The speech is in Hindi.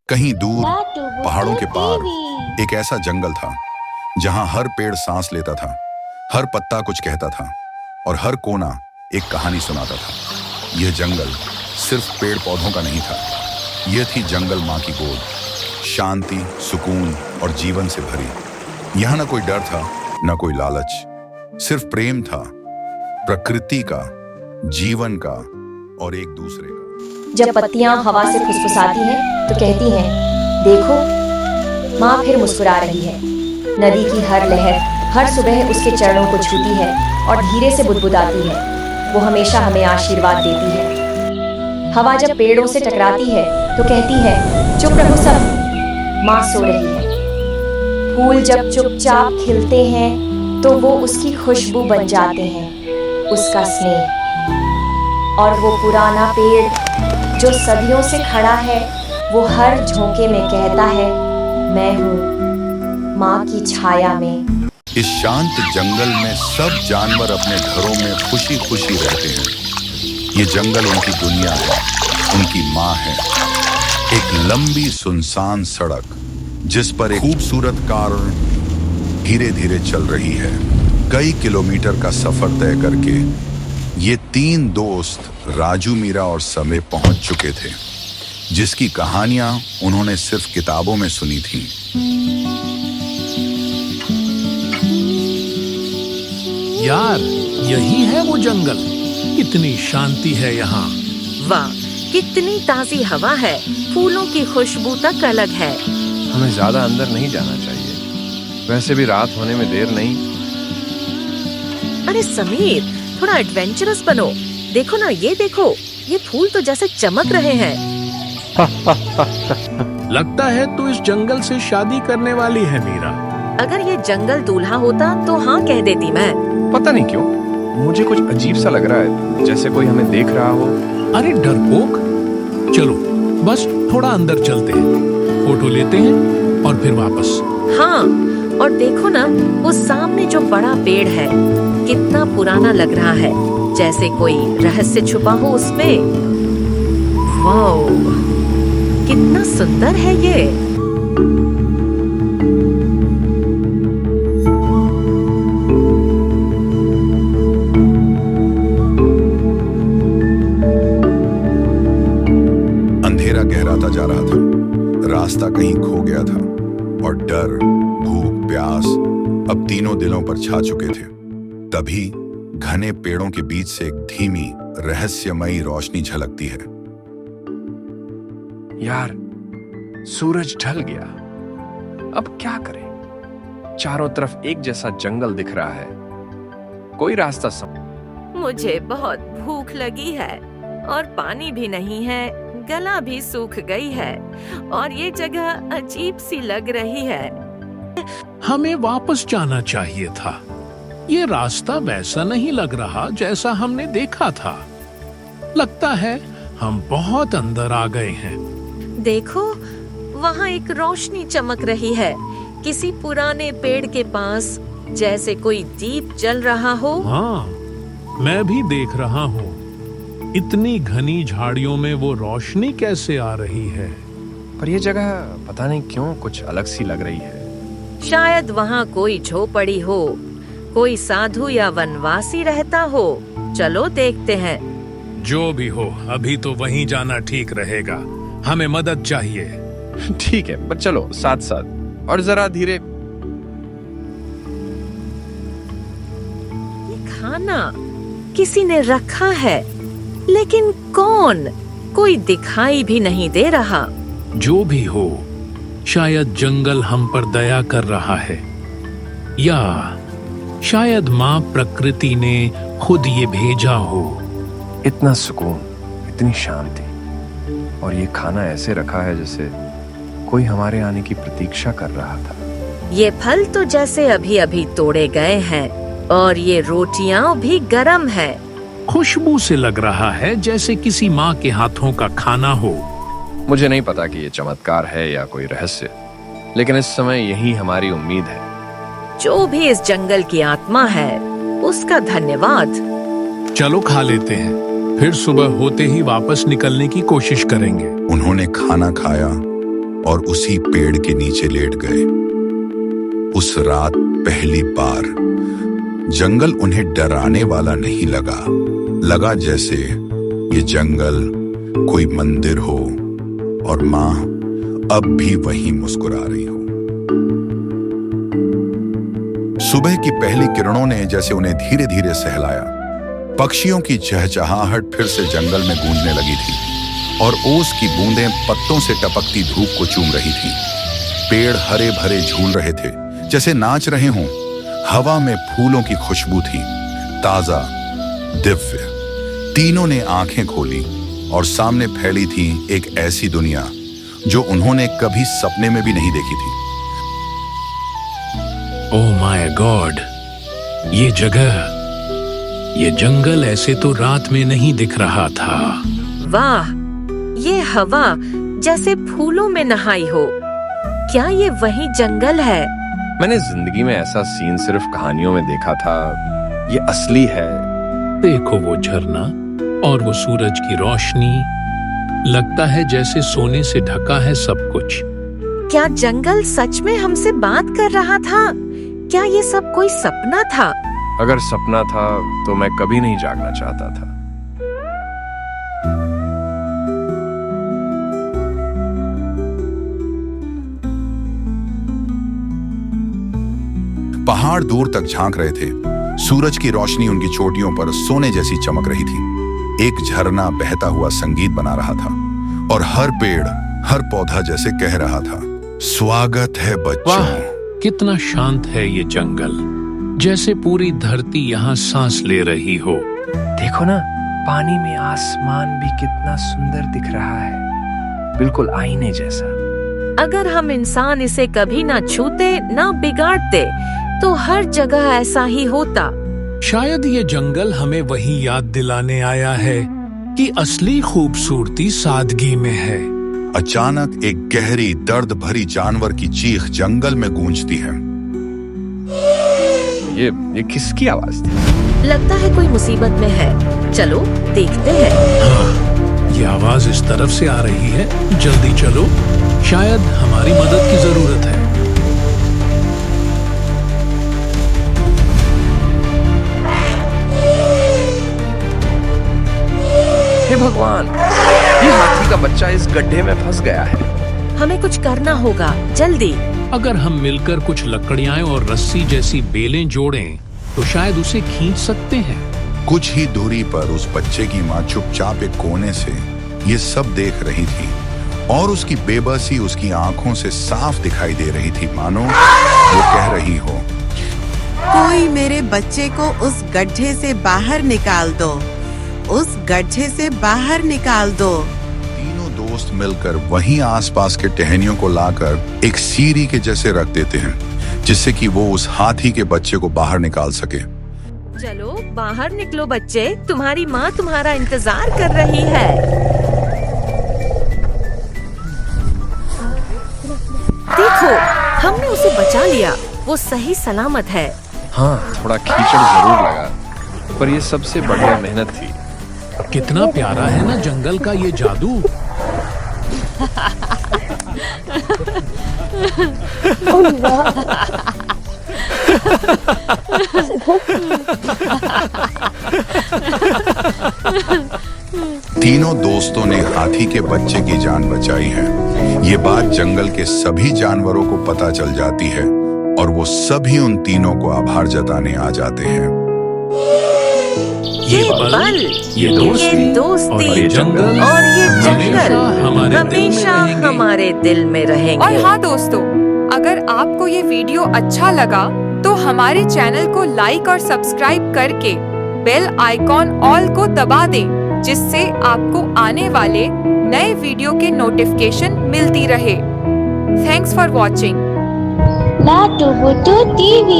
कहीं दूर पहाड़ों के पार एक ऐसा जंगल था जहां हर पेड़ सांस लेता था, हर पत्ता कुछ कहता था और हर कोना एक कहानी सुनाता था। यह जंगल सिर्फ पेड़ पौधों का नहीं था, यह थी जंगल माँ की गोद, शांति, सुकून और जीवन से भरी। यहाँ न कोई डर था, न कोई लालच, सिर्फ प्रेम था, प्रकृति का, जीवन का और एक दूसरे का। जब पत्तियां हवा से फुसफुसाती हैं तो कहती हैं, देखो माँ फिर मुस्कुरा रही है। नदी की हर लहर हर सुबह उसके चरणों को छूती है और धीरे से बुदबुदाती है। वो हमेशा हमें आशीर्वाद देती है। हवा जब पेड़ों से टकराती है तो कहती है, चुप रहो सब, माँ सो रही है। फूल जब चुपचाप खिलते हैं तो वो उसकी खुशबू बन जाते हैं, उसका स्नेह। और वो पुराना पेड़ जो सदियों से खड़ा है, वो हर झोंके में कहता है, मैं हूँ माँ की छाया में। इस शांत जंगल में सब जानवर अपने घरों में खुशी खुशी रहते हैं। ये जंगल उनकी दुनिया है, उनकी माँ है। एक लंबी सुनसान सड़क जिस पर एक खूबसूरत कार धीरे धीरे चल रही है। कई किलोमीटर का सफर तय करके ये तीन दोस्त राजू, मीरा और समय पहुंच चुके थे, जिसकी कहानियां उन्होंने सिर्फ किताबों में सुनी थी। यार, यही है वो जंगल। कितनी शांति है यहाँ। वाह, कितनी ताजी हवा है, फूलों की खुशबू तक अलग है। हमें ज्यादा अंदर नहीं जाना चाहिए, वैसे भी रात होने में देर नहीं। अरे समीर, थोड़ा एडवेंचरस बनो। देखो ना, ये देखो, ये फूल तो जैसे चमक रहे हैं। लगता है तू इस जंगल से शादी करने वाली है मीरा। अगर ये जंगल दूल्हा होता तो हाँ कह देती मैं। पता नहीं क्यों मुझे कुछ अजीब सा लग रहा है, जैसे कोई हमें देख रहा हो। अरे डरपोक, चलो बस थोड़ा अंदर चलते हैं, फोटो लेते हैं और फिर वापस। हाँ, और देखो ना, वो सामने जो बड़ा पेड़ है, कितना पुराना लग रहा है, जैसे कोई रहस्य छुपा हो उसमें। वाओ, कितना सुंदर है ये। अंधेरा गहराता जा रहा था, रास्ता कहीं खो गया था और डर, भूख, प्यास अब तीनों दिलों पर छा चुके थे। तभी घने पेड़ों के बीच से एक धीमी, रहस्यमयी रोशनी झलकती है। यार, सूरज ढल गया, अब क्या करें? चारों तरफ एक जैसा जंगल दिख रहा है, कोई रास्ता मुझे बहुत भूख लगी है और पानी भी नहीं है, गला भी सूख गई है और ये जगह अजीब सी लग रही है। हमें वापस जाना चाहिए था। ये रास्ता वैसा नहीं लग रहा जैसा हमने देखा था। लगता है हम बहुत अंदर आ गए हैं। देखो, वहाँ एक रोशनी चमक रही है, किसी पुराने पेड़ के पास, जैसे कोई दीप जल रहा हो। हाँ, मैं भी देख रहा हूँ। इतनी घनी झाड़ियों में वो रोशनी कैसे आ रही है? पर ये जगह पता नहीं क्यों कुछ अलग सी लग रही है। शायद वहाँ कोई झोपड़ी हो, कोई साधु या वनवासी रहता हो। चलो देखते हैं। जो भी हो, अभी तो वहीं जाना ठीक रहेगा। हमें मदद चाहिए। ठीक है, पर चलो साथ साथ और जरा धीरे। ये खाना किसी ने रखा है, लेकिन कौन? कोई दिखाई भी नहीं दे रहा। जो भी हो, शायद जंगल हम पर दया कर रहा है, या शायद माँ प्रकृति ने खुद ये भेजा हो। इतना सुकून, इतनी शांति, और ये खाना ऐसे रखा है जैसे कोई हमारे आने की प्रतीक्षा कर रहा था। ये फल तो जैसे अभी अभी तोड़े गए हैं और ये रोटियां भी गरम है। खुशबू से लग रहा है जैसे किसी माँ के हाथों का खाना हो। मुझे नहीं पता कि ये चमत्कार है या कोई रहस्य, लेकिन इस समय यही हमारी उम्मीद है। जो भी इस जंगल की आत्मा है, उसका धन्यवाद। चलो खा लेते हैं, फिर सुबह होते ही वापस निकलने की कोशिश करेंगे। उन्होंने खाना खाया और उसी पेड़ के नीचे लेट गए। उस रात पहली बार जंगल उन्हें डराने वाला नहीं लगा जैसे ये जंगल कोई मंदिर हो और मां अब भी वहीं मुस्कुरा रही हो। सुबह की पहली किरणों ने जैसे उन्हें धीरे धीरे सहलाया। पक्षियों की चहचहाहट फिर से जंगल में गूंजने लगी थी और ओस की बूंदें पत्तों से टपकती धूप को चूम रही थी। पेड़ हरे भरे झूल रहे थे जैसे नाच रहे हों। हवा में फूलों की खुशबू थी, ताजा, दिव्य। तीनों ने आंखें खोली और सामने फैली थी एक ऐसी दुनिया जो उन्होंने कभी सपने में भी नहीं देखी थी। ओह माय गॉड, ये जगह, ये जंगल ऐसे तो रात में नहीं दिख रहा था। वाह, ये हवा जैसे फूलों में नहाई हो। क्या ये वही जंगल है? मैंने जिंदगी में ऐसा सीन सिर्फ कहानियों में देखा था। ये असली है। देखो वो झरना और वो सूरज की रोशनी, लगता है जैसे सोने से ढका है सब कुछ। क्या जंगल सच में हमसे बात कर रहा था? क्या ये सब कोई सपना था? अगर सपना था तो मैं कभी नहीं जागना चाहता था। पहाड़ दूर तक झांक रहे थे। सूरज की रोशनी उनकी चोटियों पर सोने जैसी चमक रही थी। एक झरना बहता हुआ संगीत बना रहा था और हर पेड़, हर पौधा जैसे कह रहा था, स्वागत है बच्चों। वाह, कितना शांत है ये जंगल, जैसे पूरी धरती यहाँ सांस ले रही हो। देखो ना, पानी में आसमान भी कितना सुंदर दिख रहा है, बिल्कुल आईने जैसा। अगर हम इंसान इसे कभी ना छूते, ना बिगाड़ते, तो हर जगह ऐसा ही होता। शायद ये जंगल हमें वही याद दिलाने आया है कि असली खूबसूरती सादगी में है। अचानक एक गहरी दर्द भरी जानवर की चीख जंगल में गूंजती है। ये किसकी आवाज थी? लगता है कोई मुसीबत में है। चलो देखते हैं। हाँ, ये आवाज इस तरफ से आ रही है। जल्दी चलो, शायद हमारी मदद की जरूरत है। हे भगवान, ये हाथी का बच्चा इस गड्ढे में फंस गया है। हमें कुछ करना होगा, जल्दी। अगर हम मिलकर कुछ लकड़ियां और रस्सी जैसी बेलें जोड़ें, तो शायद उसे खींच सकते हैं। कुछ ही दूरी पर उस बच्चे की मां चुपचाप एक कोने से ये सब देख रही थी और उसकी बेबसी उसकी आंखों से साफ दिखाई दे रही थी, मानो वो कह रही हो, कोई मेरे बच्चे को उस गड्ढे से बाहर निकाल दो, उस गड्ढे से बाहर निकाल दो। तीनों दोस्त मिलकर वहीं आसपास के टहनियों को लाकर एक सीढ़ी के जैसे रख देते हैं, जिससे कि वो उस हाथी के बच्चे को बाहर निकाल सके। चलो बाहर निकलो बच्चे, तुम्हारी माँ तुम्हारा इंतजार कर रही है। देखो, हमने उसे बचा लिया। वो सही सलामत है। हाँ, थोड़ा कीचड़ जरूर लगा, पर ये सबसे बढ़िया मेहनत थी। कितना प्यारा है ना जंगल का ये जादू। तीनों दोस्तों ने हाथी के बच्चे की जान बचाई है। ये बात जंगल के सभी जानवरों को पता चल जाती है और वो सभी उन तीनों को आभार जताने आ जाते हैं। ये पल, ये दोस्ती और ये जंगल हमेशा हमारे दिल में रहेंगे। और हाँ दोस्तों, अगर आपको ये वीडियो अच्छा लगा तो हमारे चैनल को लाइक और सब्सक्राइब करके बेल आइकॉन ऑल को दबा दें, जिससे आपको आने वाले नए वीडियो के नोटिफिकेशन मिलती रहे। Thanks for watching. Latu Butu TV